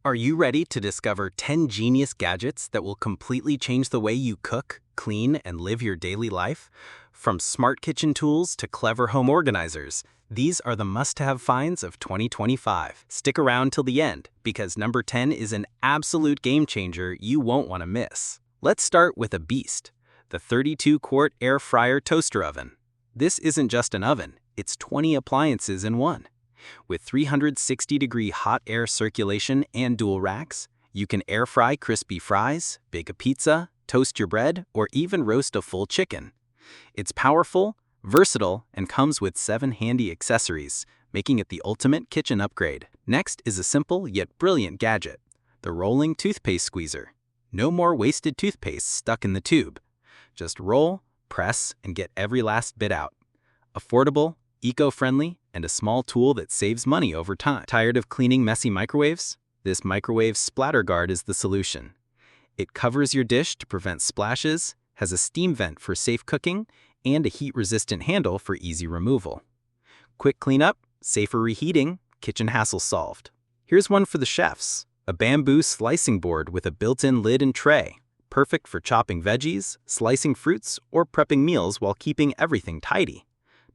Are you ready to discover 10 genius gadgets that will completely change the way you cook, clean, and live your daily life? From smart kitchen tools to clever home organizers, these are the must-have finds of 2025. Stick around till the end, because number 10 is an absolute game changer you won't want to miss. Let's start with a beast, the 32-quart air fryer toaster oven. This isn't just an oven, it's 20 appliances in one. With 360-degree hot air circulation and dual racks, you can air fry crispy fries, bake a pizza, toast your bread, or even roast a full chicken. It's powerful, versatile, and comes with 7 handy accessories, making it the ultimate kitchen upgrade. Next is a simple yet brilliant gadget, the rolling toothpaste squeezer. No more wasted toothpaste stuck in the tube. Just roll, press, and get every last bit out. Affordable, eco-friendly, and a small tool that saves money over time. Tired of cleaning messy microwaves? This microwave splatter guard is the solution. It covers your dish to prevent splashes, has a steam vent for safe cooking, and a heat-resistant handle for easy removal. Quick cleanup, safer reheating, kitchen hassle solved. Here's one for the chefs, a bamboo slicing board with a built-in lid and tray, perfect for chopping veggies, slicing fruits, or prepping meals while keeping everything tidy.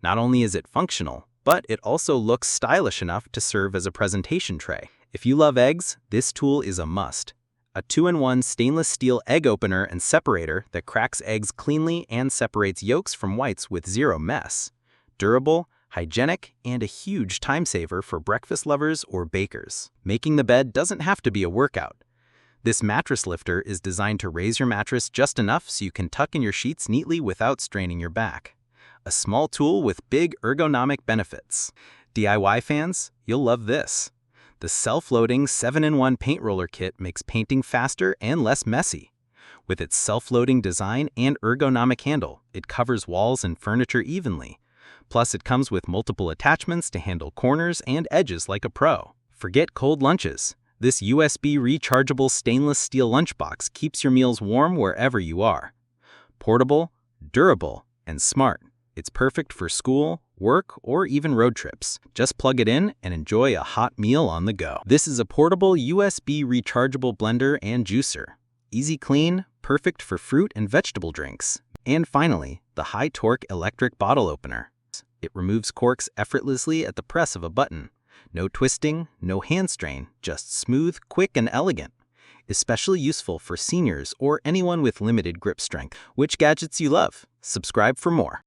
Not only is it functional, but it also looks stylish enough to serve as a presentation tray. If you love eggs, this tool is a must. A 2-in-1 stainless steel egg opener and separator that cracks eggs cleanly and separates yolks from whites with zero mess. Durable, hygienic, and a huge time saver for breakfast lovers or bakers. Making the bed doesn't have to be a workout. This mattress lifter is designed to raise your mattress just enough so you can tuck in your sheets neatly without straining your back. A small tool with big ergonomic benefits. DIY fans, you'll love this. The self-loading 7-in-1 paint roller kit makes painting faster and less messy. With its self-loading design and ergonomic handle, it covers walls and furniture evenly. Plus, it comes with multiple attachments to handle corners and edges like a pro. Forget cold lunches. This USB rechargeable stainless steel lunchbox keeps your meals warm wherever you are. Portable, durable, and smart. It's perfect for school, work, or even road trips. Just plug it in and enjoy a hot meal on the go. This is a portable USB rechargeable blender and juicer. Easy clean, perfect for fruit and vegetable drinks. And finally, the high-torque electric bottle opener. It removes corks effortlessly at the press of a button. No twisting, no hand strain, just smooth, quick, and elegant. Especially useful for seniors or anyone with limited grip strength. Which gadgets you love? Subscribe for more.